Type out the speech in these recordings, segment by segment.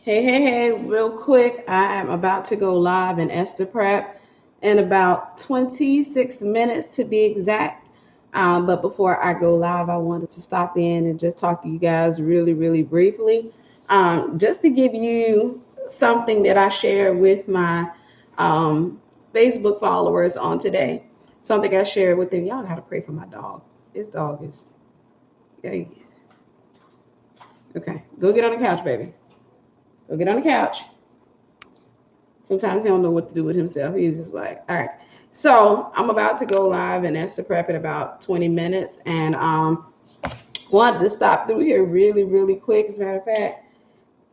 Hey, real quick. I am about to go live in Esther Prep in about 26 minutes to be exact. But before I go live, I wanted to stop in and just talk to you guys really briefly. Just to give you something that I shared with my um, Facebook followers on today. Something I shared with them. Y'all got to pray for my dog. This dog is, yeah, okay. Go get on the couch, baby. Go get on the couch. Sometimes he don't know what to do with himself. He's just like, all right. So I'm about to go live in Esther Prep in about 20 minutes, and wanted to stop through here really quick. As a matter of fact,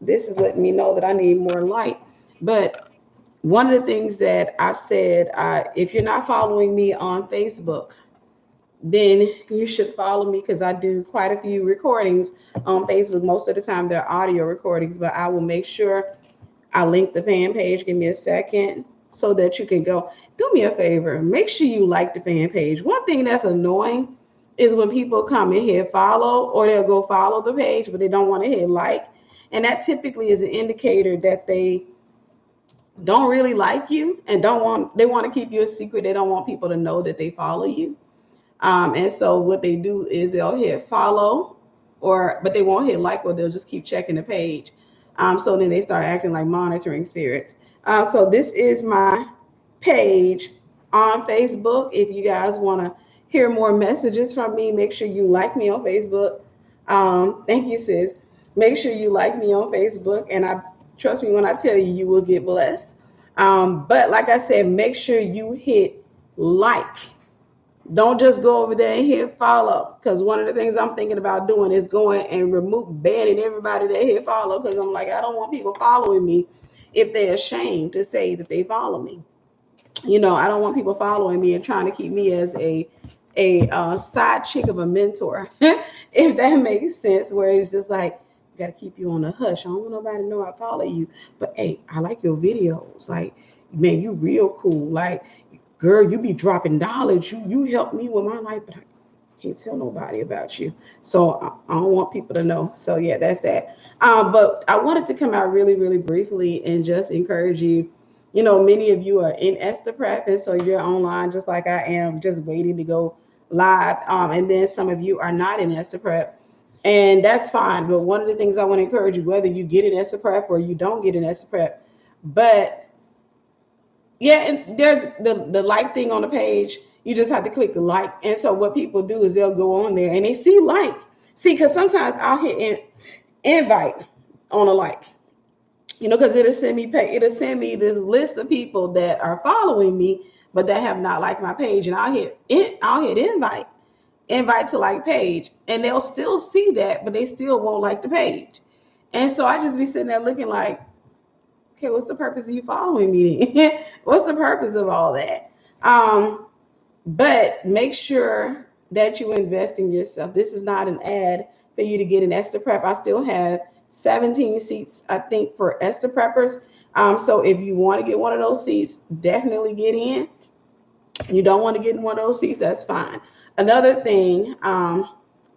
this is letting me know that I need more light. But one of the things that I've said, if you're not following me on Facebook, then you should follow me because I do quite a few recordings on Facebook. Most of the time they're audio recordings, but I will make sure I link the fan page. Give me a second so that you can go. Do me a favor. Make sure you like the fan page. One thing that's annoying is when people come and hit follow, or they'll go follow the page, but they don't want to hit like. And that typically is an indicator that they don't really like you and they want to keep you a secret. They don't want people to know that they follow you. And so what they do is they'll hit follow, but they won't hit like, or they'll just keep checking the page. So then they start acting like monitoring spirits. So this is my page on Facebook. If you guys want to hear more messages from me, make sure you like me on Facebook. Thank you, sis. Make sure you like me on Facebook, and I trust me when I tell you, you will get blessed. But like I said, make sure you hit like. Don't just go over there and hit follow, because one of the things I'm thinking about doing is going and banning everybody that hit follow, because I'm like, I don't want people following me if they're ashamed to say that they follow me. I don't want people following me and trying to keep me as a side chick of a mentor, if that makes sense, where it's just like, got to keep you on the hush. I don't want nobody to know I follow you, but hey, I like your videos. Like, man, you real cool. Like, girl, you be dropping knowledge. You help me with my life, but I can't tell nobody about you. So I don't want people to know. So yeah, that's that. But I wanted to come out really briefly and just encourage you. Many of you are in Esther Prep, and so you're online just like I am, just waiting to go live. And then some of you are not in Esther Prep, and that's fine. But one of the things I want to encourage you, whether you get an Esther Prep or you don't get an Esther Prep, but yeah, and there's the like thing on the page. You just have to click the like. And so what people do is they'll go on there and they see like. See, because sometimes I'll hit invite on a like. Because it'll send me this list of people that are following me, but that have not liked my page. And I'll hit invite to like page. And they'll still see that, but they still won't like the page. And so I just be sitting there looking like, okay, what's the purpose of you following me then? What's the purpose of all that? But make sure that you invest in yourself. This is not an ad for you to get an Esther Prep. I still have 17 seats, I think, for Esther Preppers. So if you want to get one of those seats, definitely get in. You don't want to get in one of those seats, that's fine. Another thing,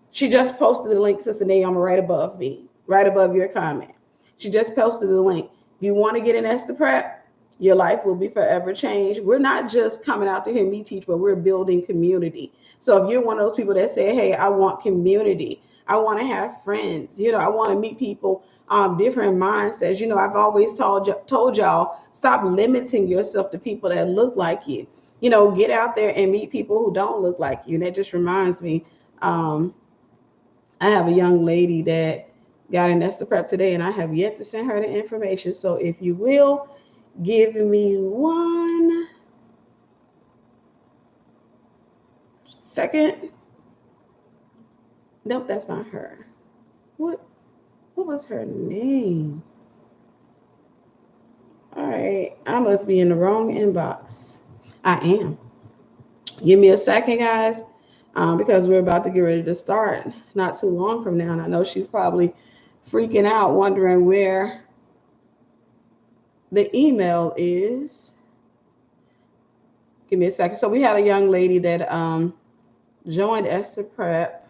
she just posted the link, Sister Naomi, right above me, right above your comment. She just posted the link. If you want to get an Esther Prep, your life will be forever changed. We're not just coming out to hear me teach, but we're building community. So if you're one of those people that say, hey, I want community, I want to have friends, I want to meet people, different mindsets. I've always told y'all, stop limiting yourself to people that look like you. Get out there and meet people who don't look like you. And that just reminds me, I have a young lady that got an Esther Prep today, and I have yet to send her the information. So if you will, give me 1 second. Nope, that's not her. What was her name? All right, I must be in the wrong inbox. I am. Give me a second, guys, because we're about to get ready to start not too long from now. And I know she's probably freaking out, wondering where the email is. Give me a second. So we had a young lady that joined Esther Prep,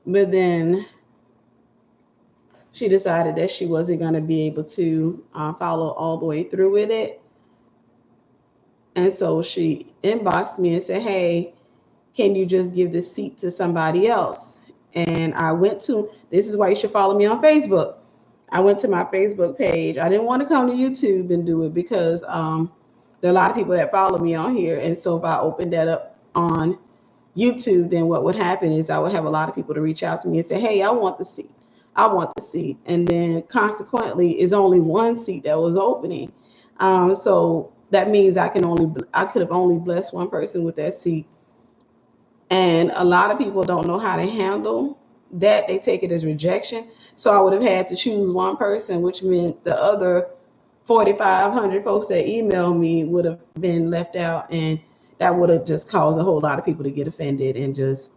but then she decided that she wasn't going to be able to follow all the way through with it. And so she inboxed me and said, hey, can you just give this seat to somebody else? And I went to, this is why you should follow me on Facebook. I went to my Facebook page. I didn't want to come to YouTube and do it because there are a lot of people that follow me on here. And so if I opened that up on YouTube, then what would happen is I would have a lot of people to reach out to me and say, hey, I want the seat. I want the seat. And then consequently, it's only one seat that was opening. So that means I could have only blessed one person with that seat. And a lot of people don't know how to handle that. They take it as rejection. So I would have had to choose one person, which meant the other 4,500 folks that emailed me would have been left out. And that would have just caused a whole lot of people to get offended and just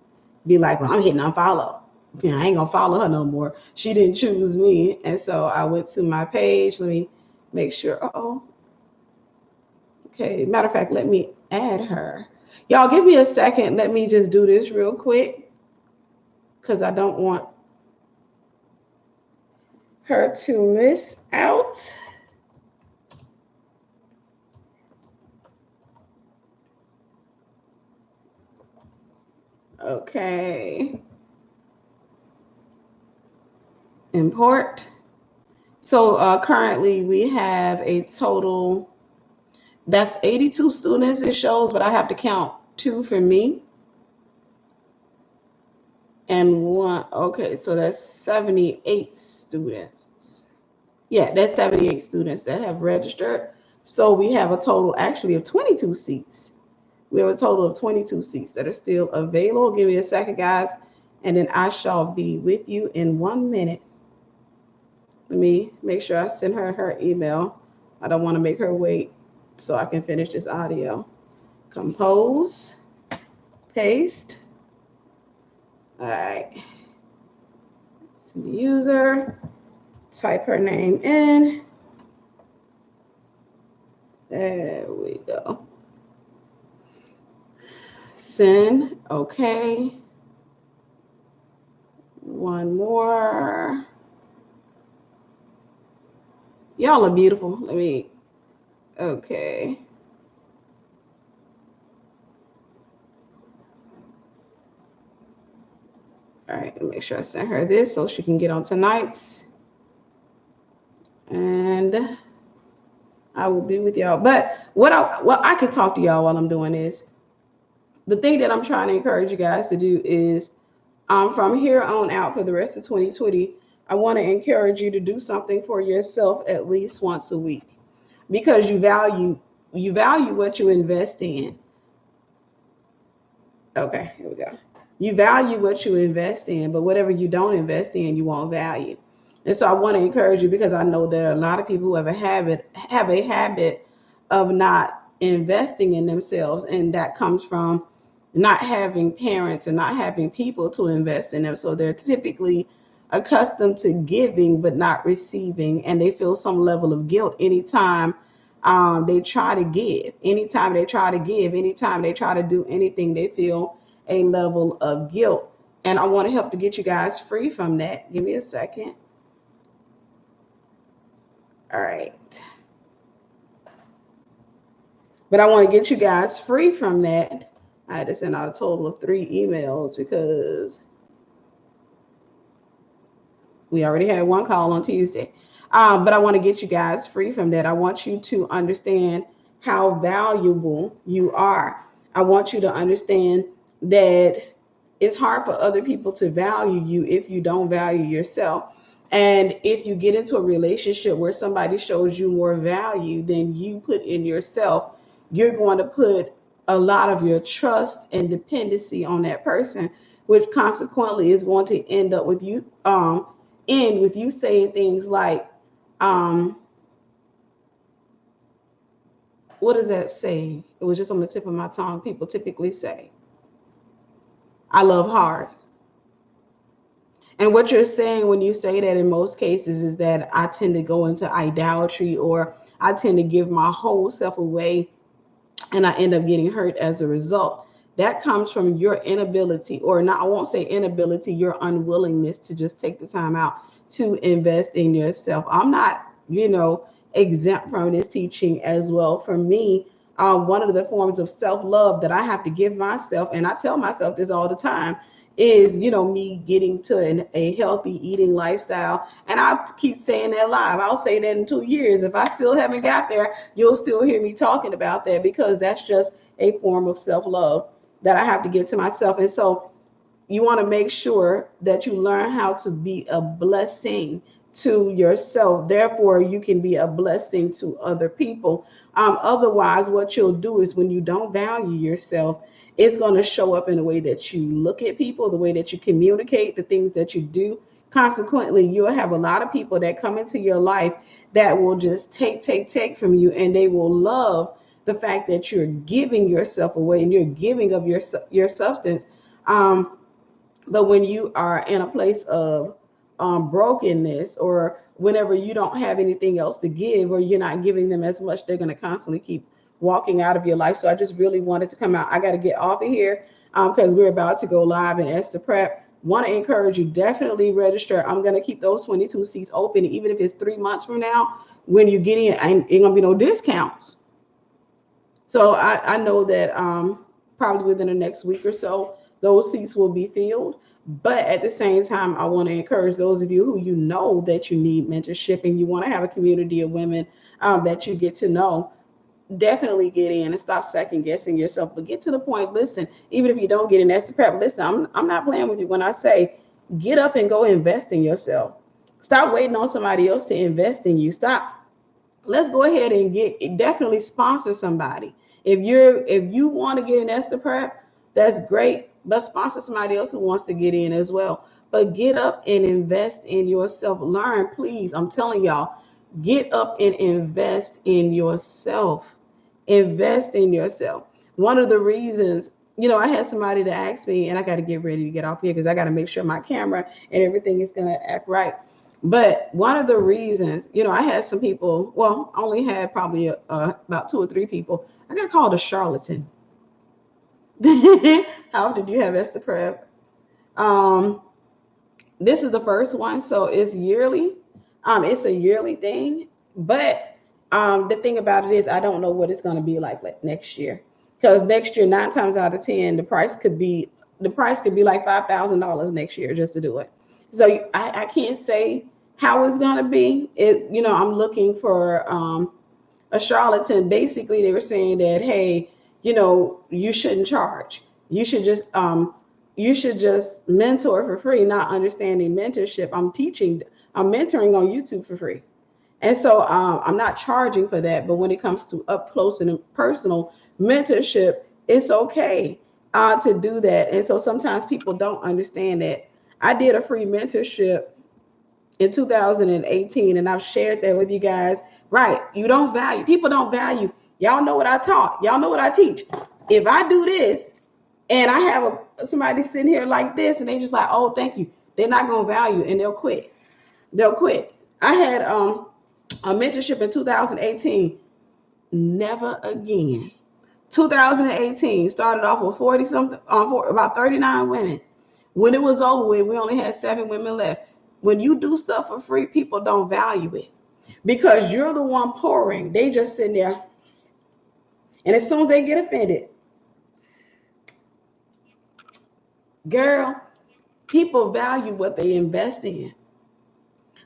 be like, well, I'm hitting unfollow. I ain't going to follow her no more. She didn't choose me. And so I went to my page. Let me make sure. Okay. Matter of fact, let me add her. Y'all give me a second. Let me just do this real quick because I don't want her to miss out. Okay. Import. So currently we have a total, that's 82 students it shows, but I have to count 2 for me. And 1, okay, so that's 78 students. Yeah, that's 78 students that have registered. So we have a total actually of 22 seats. We have a total of 22 seats that are still available. Give me a second, guys, and then I shall be with you in 1 minute. Let me make sure I send her email. I don't want to make her wait so I can finish this audio. Compose, paste. All right. Send the user, type her name in. There we go. Send, okay. One more. Y'all are beautiful. Let me, okay. All right, make sure I send her this so she can get on tonight's. And I will be with y'all. But what I can talk to y'all while I'm doing this. The thing that I'm trying to encourage you guys to do is from here on out for the rest of 2020, I want to encourage you to do something for yourself at least once a week because you value what you invest in. Okay, here we go. You value what you invest in, but whatever you don't invest in, you won't value. And so I want to encourage you because I know there are a lot of people who have a habit of not investing in themselves, and that comes from not having parents and not having people to invest in them. So they're typically accustomed to giving but not receiving, and they feel some level of guilt anytime they try to give. Anytime they try to give, anytime they try to do anything, they feel a level of guilt. And I want to help to get you guys free from that. Give me a second. All right. But I want to get you guys free from that. I had to send out a total of 3 emails because we already had 1 call on Tuesday. But I want to get you guys free from that. I want you to understand how valuable you are. I want you to understand that it's hard for other people to value you if you don't value yourself. And if you get into a relationship where somebody shows you more value than you put in yourself, you're going to put a lot of your trust and dependency on that person, which consequently is going to end up with you end with you saying things like, what does that say? It was just on the tip of my tongue. People typically say, I love hard. And what you're saying when you say that in most cases is that I tend to go into idolatry, or I tend to give my whole self away and I end up getting hurt as a result. that comes from your inability, or not, I won't say inability, your unwillingness to just take the time out to invest in yourself. I'm not, exempt from this teaching as well. For me, one of the forms of self-love that I have to give myself, and I tell myself this all the time, is me getting to a healthy eating lifestyle. And I keep saying that live. I'll say that in 2 years. If I still haven't got there, you'll still hear me talking about that, because that's just a form of self-love that I have to give to myself. And so you want to make sure that you learn how to be a blessing to yourself. Therefore, you can be a blessing to other people. Otherwise, what you'll do is, when you don't value yourself, it's going to show up in the way that you look at people, the way that you communicate, the things that you do. Consequently, you'll have a lot of people that come into your life that will just take from you, and they will love the fact that you're giving yourself away and you're giving of your substance. But when you are in a place of brokenness, or whenever you don't have anything else to give, or you're not giving them as much, they're going to constantly keep walking out of your life. So I just really wanted to come out. I got to get off of here because we're about to go live in Esther Prep. Want to encourage you, definitely register. I'm going to keep those 22 seats open, even if it's 3 months from now. When you get in, ain't going to be no discounts. So I know that probably within the next week or so, those seats will be filled. But at the same time, I want to encourage those of you who that you need mentorship, and you want to have a community of women that you get to know. Definitely get in and stop second guessing yourself. But get to the point. Listen, even if you don't get in Esther Prep, listen, I'm not playing with you when I say get up and go invest in yourself. Stop waiting on somebody else to invest in you. Let's go ahead and definitely sponsor somebody. If you want to get an Esther Prep, that's great. But sponsor somebody else who wants to get in as well. But get up and invest in yourself. Learn, please. I'm telling y'all, get up and invest in yourself. Invest in yourself. One of the reasons, I had somebody to ask me, and I got to get ready to get off here because I got to make sure my camera and everything is going to act right. But one of the reasons, I had some people, well, I only had probably about 2 or 3 people. I got called a charlatan. How often do you have Esther Prep? This is the first one, so it's yearly. It's a yearly thing. But the thing about it is, I don't know what it's going to be like next year, because next year, 9 times out of 10, the price could be like $5,000 next year just to do it. So I can't say how it's going to be. I'm looking for a charlatan. Basically, they were saying that, hey, you shouldn't charge. You should just mentor for free, not understanding mentorship. I'm mentoring on YouTube for free. And so I'm not charging for that. But when it comes to up close and personal mentorship, it's okay to do that. And so sometimes people don't understand that. I did a free mentorship in 2018, and I've shared that with you guys. Right. People don't value. Y'all know what I taught. Y'all know what I teach. If I do this and I have somebody sitting here like this, and they just like, oh, thank you, they're not going to value, and they'll quit. I had a mentorship in 2018. Never again. 2018 started off with 40 something, about 39 women. When it was over with, we only had 7 women left. When you do stuff for free, people don't value it because you're the one pouring. They just sitting there. And as soon as they get offended, girl, people value what they invest in.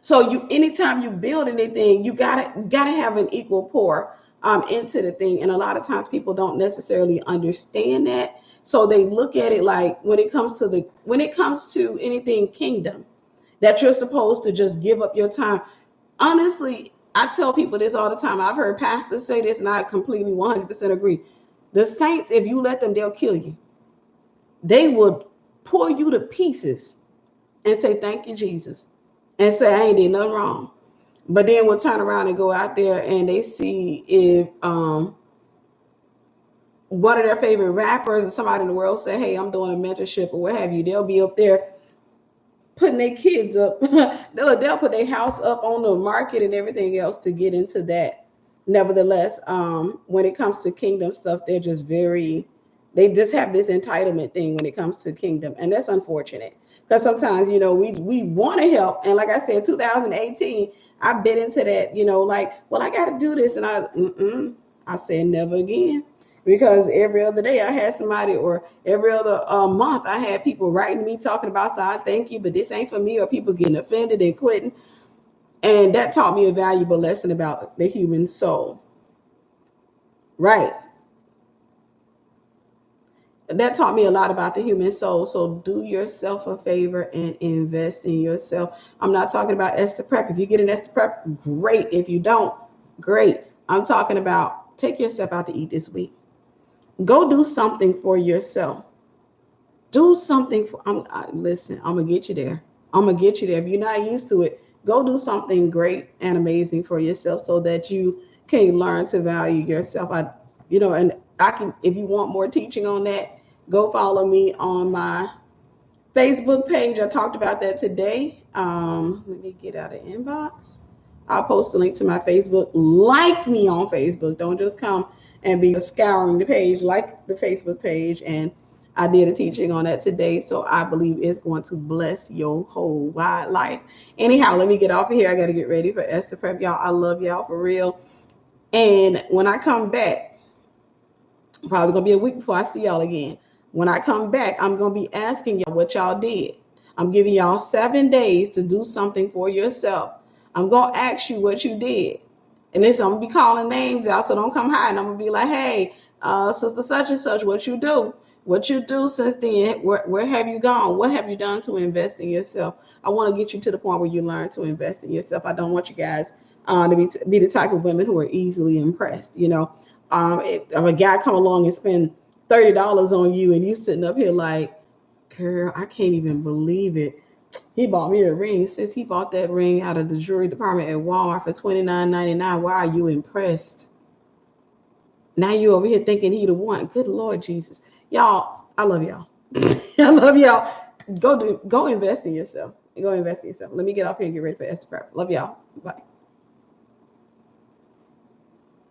So anytime you build anything, you gotta have an equal pour into the thing. And a lot of times people don't necessarily understand that. So they look at it like when it comes to anything kingdom, that you're supposed to just give up your time. Honestly, I tell people this all the time. I've heard pastors say this, and I completely 100% agree. The saints, if you let them, they'll kill you. They will pull you to pieces and say, thank you, Jesus, and say, I ain't did nothing wrong. But then we'll turn around and go out there and they see if one of their favorite rappers or somebody in the world say, hey, I'm doing a mentorship or what have you. They'll be up there putting their kids up. they'll put their house up on the market and everything else to get into that. Nevertheless, when it comes to kingdom stuff, they're They just have this entitlement thing when it comes to kingdom, and that's unfortunate. Because sometimes, we want to help, and like I said, 2018, I bit into that, like, well, I got to do this, and I said never again. Because every other day I had somebody, or every other month I had people writing me talking about, so I thank you, but this ain't for me, or people getting offended and quitting. And that taught me a valuable lesson about the human soul. Right. That taught me a lot about the human soul. So do yourself a favor and invest in yourself. I'm not talking about Esther Prep. If you get an Esther Prep, great. If you don't, great. I'm talking about take yourself out to eat this week. Go do something for yourself. Do something for. Listen, I'm gonna get you there. I'm gonna get you there. If you're not used to it, go do something great and amazing for yourself, so that you can learn to value yourself. And I can. If you want more teaching on that, go follow me on my Facebook page. I talked about that today. Let me get out of inbox. I'll post a link to my Facebook. Like me on Facebook. Don't just come and be scouring the page. Like the Facebook page. And I did a teaching on that today. So I believe it's going to bless your whole wide life. Anyhow, let me get off of here. I got to get ready for Esther Prep. Y'all, I love y'all for real. And when I come back, probably going to be a week before I see y'all again. When I come back, I'm going to be asking y'all what y'all did. I'm giving y'all 7 days to do something for yourself. I'm going to ask you what you did. And listen, I'm going to be calling names out, so don't come hiding. I'm going to be like, hey, sister such and such, what you do? What you do since then? Where have you gone? What have you done to invest in yourself? I want to get you to the point where you learn to invest in yourself. I don't want you guys to be the type of women who are easily impressed. If a guy come along and spend $30 on you, and you sitting up here like, girl, I can't even believe it. He bought me a ring. Since he bought that ring out of the jewelry department at Walmart for $29.99, why are you impressed? Now you over here thinking he the one. Good Lord Jesus. Y'all, I love y'all. I love y'all. Go invest in yourself. Go invest in yourself. Let me get off here and get ready for Esther Prep. Love y'all. Bye.